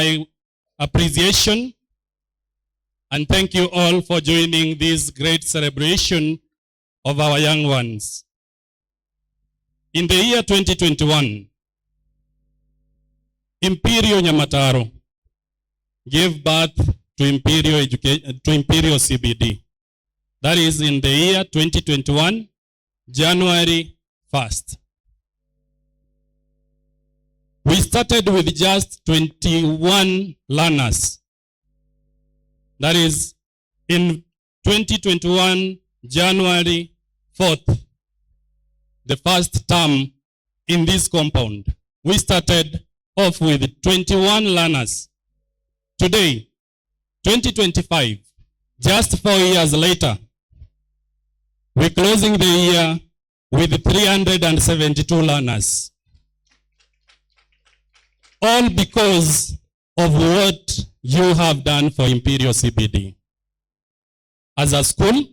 my appreciation and thank you all for joining this great celebration of our young ones. In the year 2021, Imperial Nyamataro gave birth to Imperial CBD. That is in the year 2021, January 1st. We started with just 21 learners. That is in 2021, January 4th, the first term in this compound. We started off with 21 learners. Today, 2025, just 4 years later, we're closing the year with 372 learners. All because of what you have done for Imperial CBD. As a school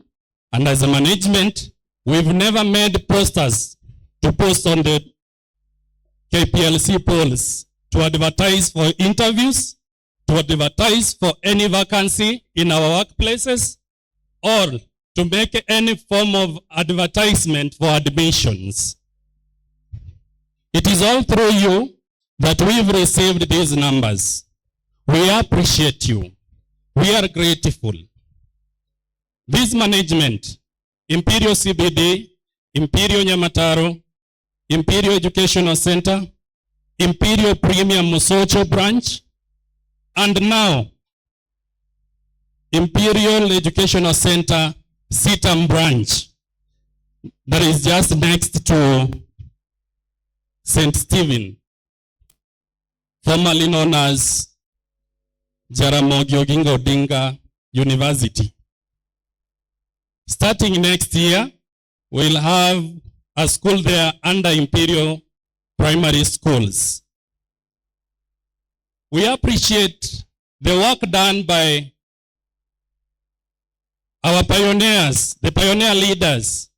and as a management, we've never made posters to post on the KPLC polls to advertise for interviews, to advertise for any vacancy in our workplaces, or to make any form of advertisement for admissions. It is all through you that we've received these numbers. We appreciate you. We are grateful. This management, Imperial CBD, Imperial Nyamataro, Imperial Educational Center, Imperial Premium Musocho branch, and now Imperial Educational Center Sitam branch that is just next to St. Stephen, formerly known as Jaramogi Oginga Odinga University. Starting next year, we'll have a school there under Imperial Primary Schools. We appreciate the work done by our pioneers, the pioneer leaders,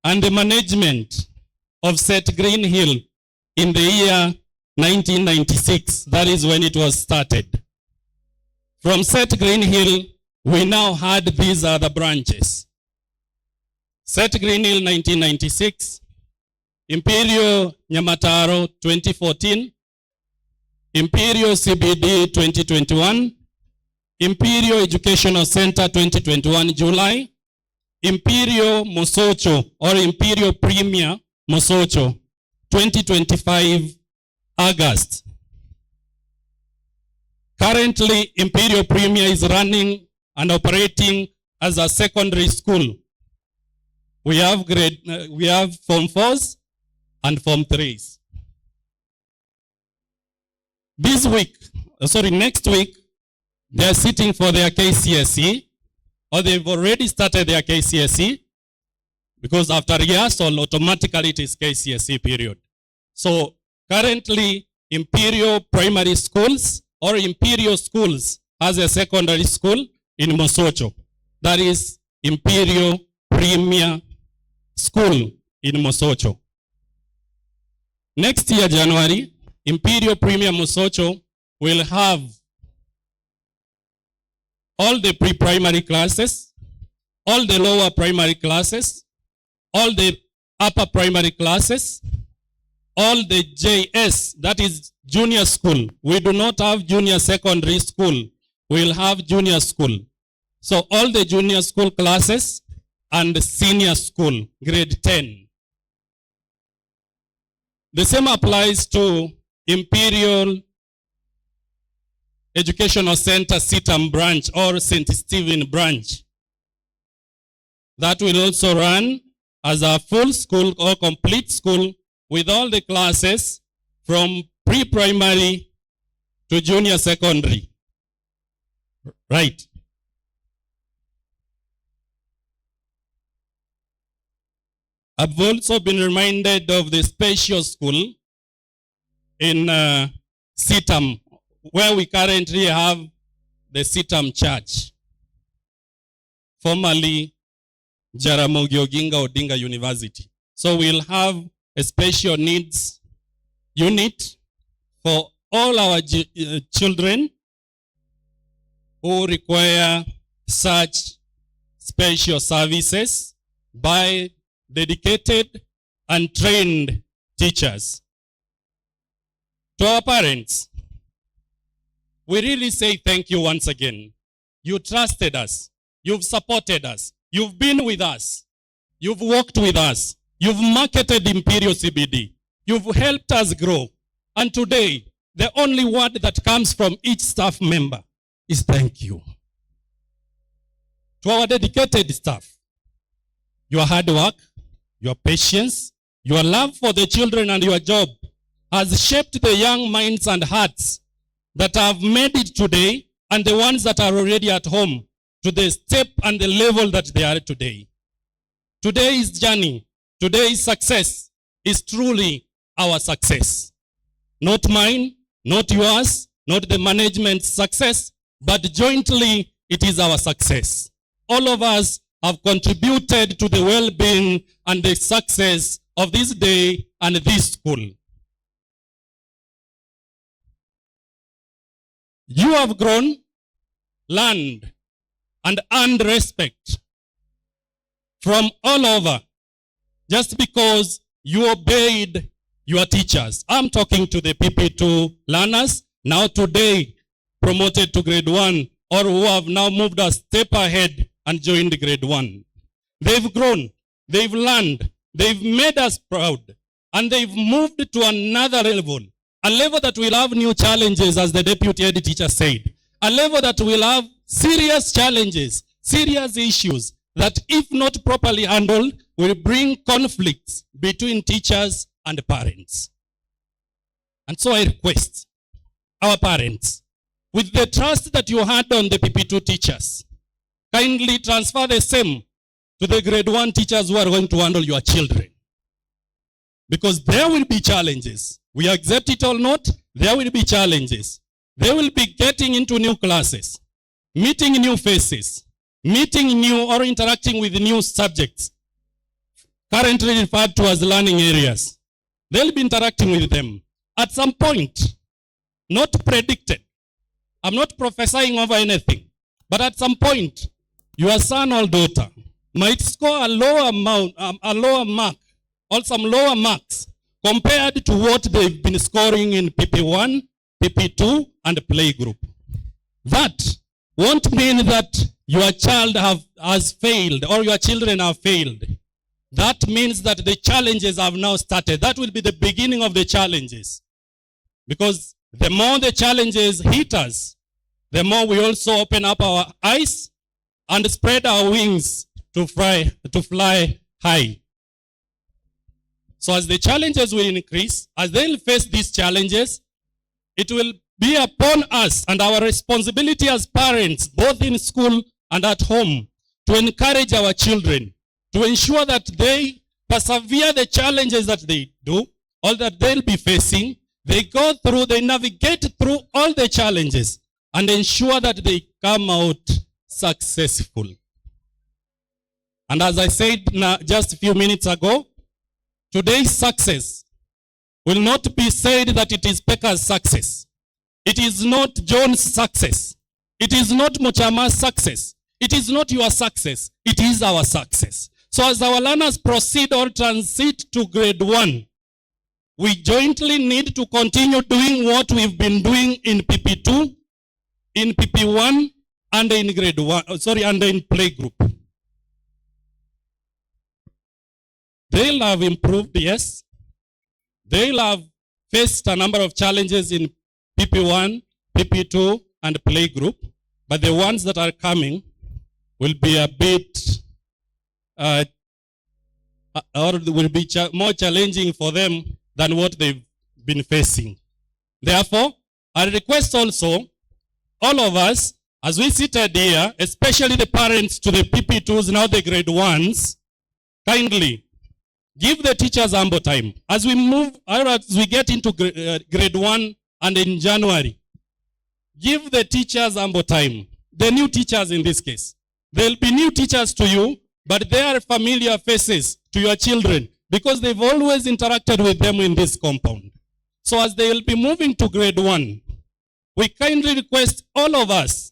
and the management of St. Green Hill in the year 1996. That is when it was started. From St. Green Hill, we now had these other branches. St. Green Hill 1996, Imperial Nyamataro 2014, Imperial CBD 2021, Imperial Educational Center 2021 July, Imperial Musocho or Imperial Premier Musocho 2025 August. Currently, Imperial Premier is running and operating as a secondary school. We have Form 4s and Form 3s. Next week, they're sitting for their KCSE, or they've already started their KCSE, because after rehearsal, automatically it is KCSE period. So currently, Imperial Primary Schools or Imperial Schools has a secondary school in Musocho. That is Imperial Premier School in Musocho. Next year, January, Imperial Premier Musocho will have all the pre-primary classes, all the lower primary classes, all the upper primary classes, all the JS, that is junior school. We do not have junior secondary school. We'll have junior school. So all the junior school classes and the senior school, grade 10. The same applies to Imperial Educational Center Sitam branch or St. Stephen branch. That will also run as a full school or complete school with all the classes from pre-primary to junior secondary. Right. I've also been reminded of the special school in Sitam, where we currently have the Sitam Church, formerly Jaramogi Oginga Odinga University. So we'll have a special needs unit for all our children who require such special services by dedicated and trained teachers. To our parents, we really say thank you once again. You trusted us. You've supported us. You've been with us. You've worked with us. You've marketed Imperial CBD. You've helped us grow. And today, the only word that comes from each staff member is thank you. To our dedicated staff, your hard work, your patience, your love for the children and your job has shaped the young minds and hearts that have made it today and the ones that are already at home to the step and the level that they are today. Today's journey, today's success is truly our success. Not mine, not yours, not the management's success, but jointly it is our success. All of us have contributed to the well-being and the success of this day and this school. You have grown, learned, and earned respect from all over just because you obeyed your teachers. I'm talking to the PP2 learners, now today promoted to grade 1, or who have now moved a step ahead and joined grade 1. They've grown, they've learned, they've made us proud, and they've moved to another level, a level that will have new challenges, as the deputy head teacher said, a level that will have serious challenges, serious issues that, if not properly handled, will bring conflicts between teachers and parents. And so I request our parents, with the trust that you had on the PP2 teachers, kindly transfer the same to the grade 1 teachers who are going to handle your children. Because there will be challenges. We accept it or not, there will be challenges. They will be getting into new classes, meeting new faces, meeting new or interacting with new subjects, currently referred to as learning areas. They'll be interacting with them. At some point, not predicted, I'm not prophesying over anything, but at some point, your son or daughter might score a lower mark, or some lower marks compared to what they've been scoring in PP1, PP2, and playgroup. That won't mean that your child has failed or your children have failed. That means that the challenges have now started. That will be the beginning of the challenges. Because the more the challenges hit us, the more we also open up our eyes and spread our wings to fly high. So as the challenges will increase, as they'll face these challenges, it will be upon us and our responsibility as parents, both in school and at home, to encourage our children, to ensure that they persevere the challenges that they do, or that they'll be facing. They go through, they navigate through all the challenges and ensure that they come out successful. And as I said just a few minutes ago, today's success will not be said that it is Peka's success. It is not John's success. It is not Mochama's success. It is not your success. It is our success. So as our learners proceed or transit to grade 1, we jointly need to continue doing what we've been doing in PP2, in PP1, and in grade 1, and in playgroup. They'll have improved, yes. They'll have faced a number of challenges in PP1, PP2, and playgroup, but the ones that are coming will be a bit, or will be more challenging for them than what they've been facing. Therefore, I request also all of us, as we seated here, especially the parents to the PP2s, now the grade 1s, kindly give the teachers ample time. As we move, or as we get into grade 1 and in January, give the teachers ample time. The new teachers in this case. There'll be new teachers to you, but they are familiar faces to your children because they've always interacted with them in this compound. So as they will be moving to grade 1, we kindly request all of us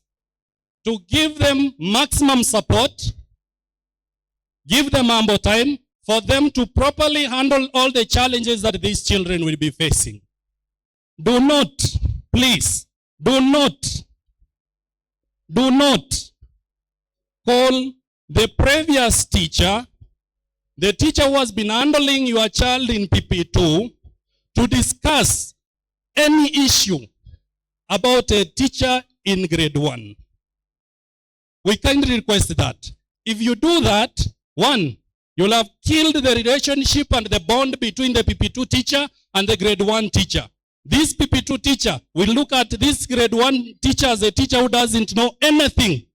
to give them maximum support, give them ample time for them to properly handle all the challenges that these children will be facing. Do not, please, do not call the previous teacher, the teacher who has been handling your child in PP2, to discuss any issue about a teacher in grade 1. We kindly request that. If you do that, 1, you'll have killed the relationship and the bond between the PP2 teacher and the grade 1 teacher. This PP2 teacher will look at this grade 1 teacher as a teacher who doesn't know anything.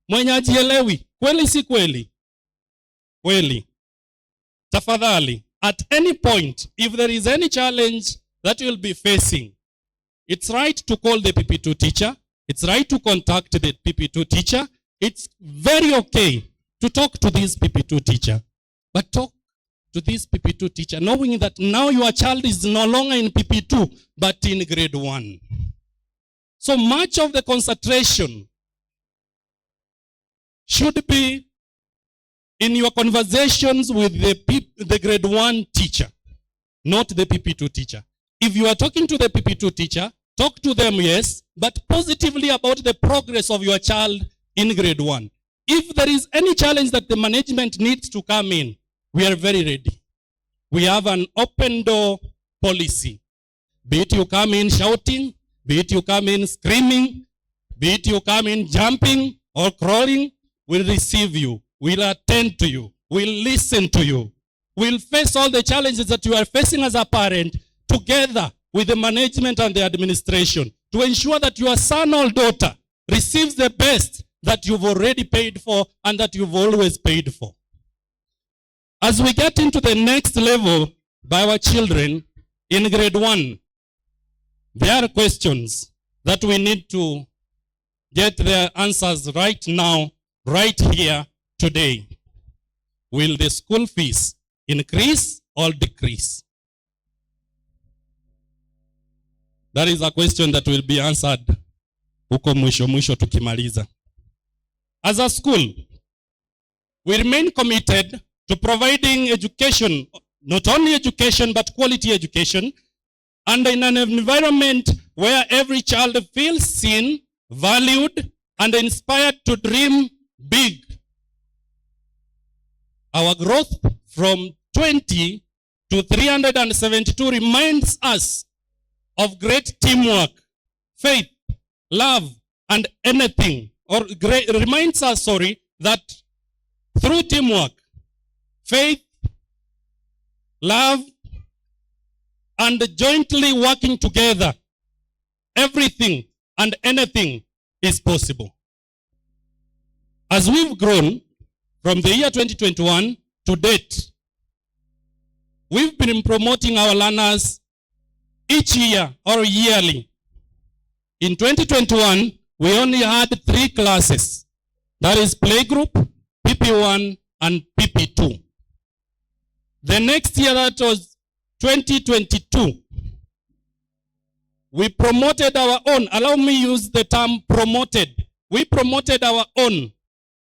Mwenye hajielewi. Kweli si kweli? Kweli. Tafadhali, at any point, if there is any challenge that you'll be facing, it's right to call the PP2 teacher. It's right to contact the PP2 teacher. It's very okay to talk to this PP2 teacher. But talk to this PP2 teacher, knowing that now your child is no longer in PP2, but in grade 1. So much of the concentration should be in your conversations with the grade 1 teacher, not the PP2 teacher. If you are talking to the PP2 teacher, talk to them, yes, but positively about the progress of your child in grade 1. If there is any challenge that the management needs to come in, we are very ready. We have an open door policy. Be it you come in shouting, be it you come in screaming, be it you come in jumping or crawling, we'll receive you. We'll attend to you. We'll listen to you. We'll face all the challenges that you are facing as a parent together with the management and the administration to ensure that your son or daughter receives the best that you've already paid for and that you've always paid for. As we get into the next level by our children in grade 1, there are questions that we need to get their answers right now, right here, today. Will the school fees increase or decrease? That is a question that will be answered huko mwisho tukimaliza. As a school, we remain committed to providing education, not only education, but quality education, and in an environment where every child feels seen, valued, and inspired to dream big. Our growth from 20 to 372 reminds us of great teamwork, faith, love, and anything, reminds us, that through teamwork, faith, love, and jointly working together, everything and anything is possible. As we've grown from the year 2021 to date, we've been promoting our learners each year or yearly. In 2021, we only had 3 classes. That is playgroup, PP1, and PP2. The next year, that was 2022, we promoted our own. Allow me use the term promoted. We promoted our own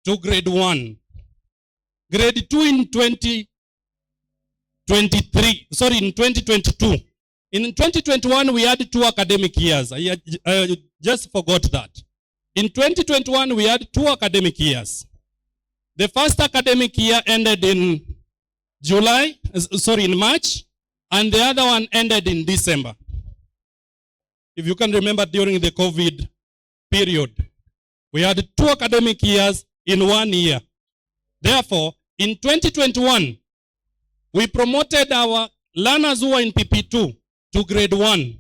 to grade 1. Grade 2 in 2022. In 2021, we had 2 academic years. I just forgot that. In 2021, we had 2 academic years. The first academic year ended in March, and the other one ended in December. If you can remember, during the COVID period, we had 2 academic years in 1 year. Therefore, in 2021, we promoted our learners who were in PP2 to grade 1.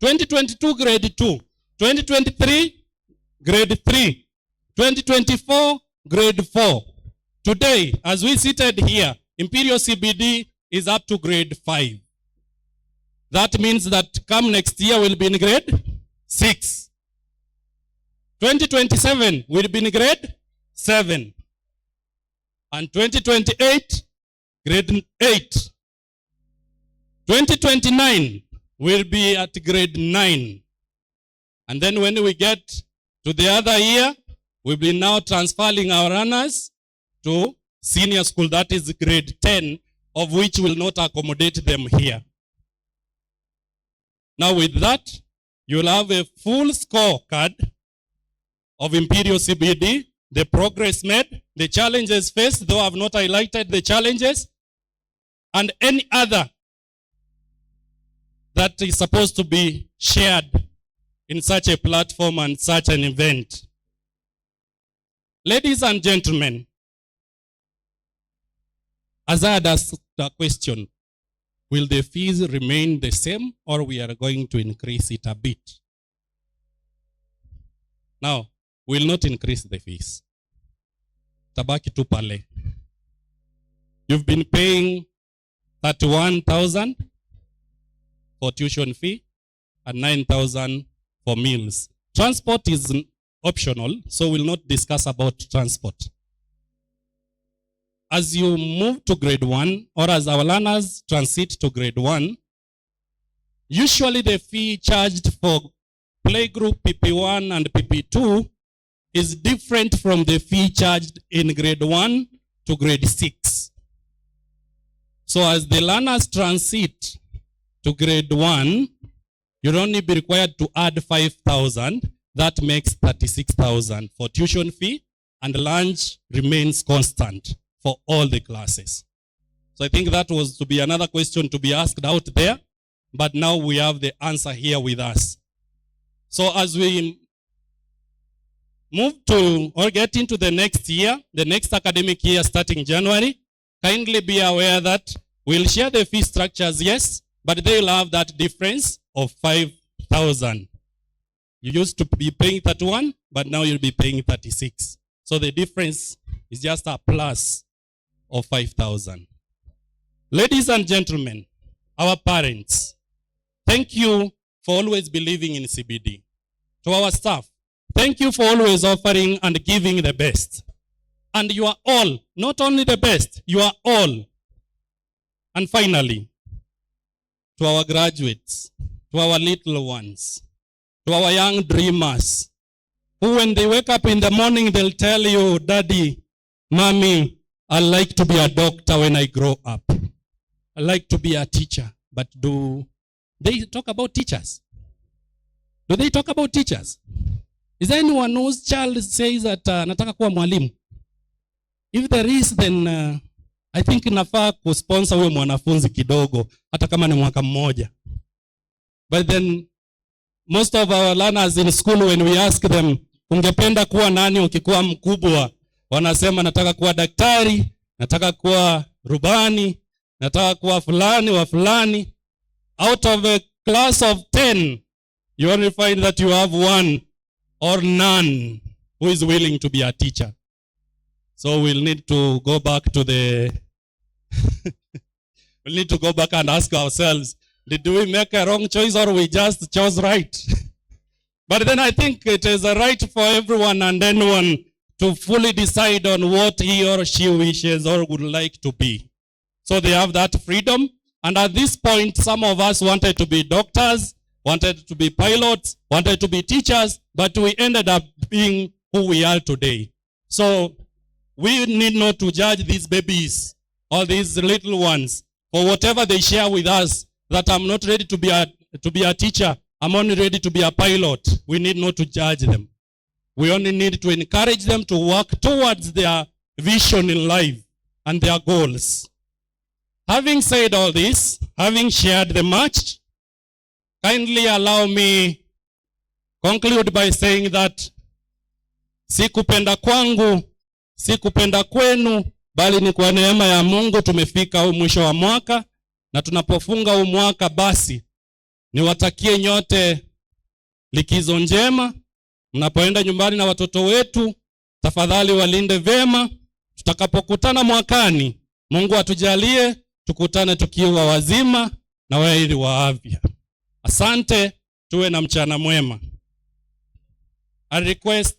2022, grade 2. 2023, grade 3. 2024, grade 4. Today, as we seated here, Imperial CBD is up to grade 5. That means that come next year we'll be in grade 6. 2027 will be in grade 7. And 2028, grade 8. 2029, will be at grade 9. And then when we get to the other year, we'll be now transferring our runners to senior school, that is grade 10, of which will not accommodate them here. Now with that, you'll have a full scorecard of Imperial CBD, the progress made, the challenges faced, though I've not highlighted the challenges, and any other that is supposed to be shared in such a platform and such an event. Ladies and gentlemen, as I had asked the question, will the fees remain the same or we are going to increase it a bit? Now, we will not increase the fees. Tabaki tu pale. You've been paying 31,000 for tuition fee and 9,000 for meals. Transport is optional, so we'll not discuss about transport. As you move to grade 1, or as our learners transit to grade 1, usually the fee charged for playgroup PP1 and PP2 is different from the fee charged in grade 1 to grade 6. So as the learners transit to grade 1, you'll only be required to add 5,000. That makes 36,000 for tuition fee, and lunch remains constant for all the classes. So I think that was to be another question to be asked out there, but now we have the answer here with us. So as we move to or get into the next year, the next academic year starting January, kindly be aware that we'll share the fee structures, yes, but they'll have that difference of 5,000. You used to be paying 31, but now you'll be paying 36. So the difference is just a plus of 5,000. Ladies and gentlemen, our parents, thank you for always believing in CBD. To our staff, thank you for always offering and giving the best. And you are all, not only the best, you are all. And finally, to our graduates, to our little ones, to our young dreamers, who when they wake up in the morning, they'll tell you, Daddy, Mommy, I'd like to be a doctor when I grow up. I'd like to be a teacher. But do they talk about teachers? Do they talk about teachers? Is there anyone whose child says that nataka kuwa mwalimu? If there is, then I think nafaa kusponsor huyo mwanafunzi kidogo, hata kama ni mwaka mmoja. But then most of our learners in school, when we ask them, ungependa kuwa nani ukikuwa mkubwa? Wanasema nataka kuwa daktari, nataka kuwa rubani, nataka kuwa fulani wa fulani. Out of a class of 10, you only find that you have one or none who is willing to be a teacher. So we'll need to go back to the we'll need to go back and ask ourselves, did we make a wrong choice or we just chose right? But then I think it is a right for everyone and anyone to fully decide on what he or she wishes or would like to be. So they have that freedom. And at this point, some of us wanted to be doctors, wanted to be pilots, wanted to be teachers, but we ended up being who we are today. So we need not to judge these babies or these little ones for whatever they share with us, that I'm not ready to be a teacher, I'm only ready to be a pilot. We need not to judge them. We only need to encourage them to work towards their vision in life and their goals. Having said all this, having shared the much, kindly allow me conclude by saying that si kupenda kwangu, si kupenda kwenu, bali ni kwa neema ya Mungu tumefika huu mwisho wa mwaka, na tunapofunga huu mwaka basi niwatakie nyote likizo njema. Mnapoenda nyumbani na watoto wetu, tafadhali walinde vema. Tutakapokutana mwakani, Mungu atujalie tukutane tukiwa wazima na waheri wa afya. Asante, tuwe na mchana mwema. I request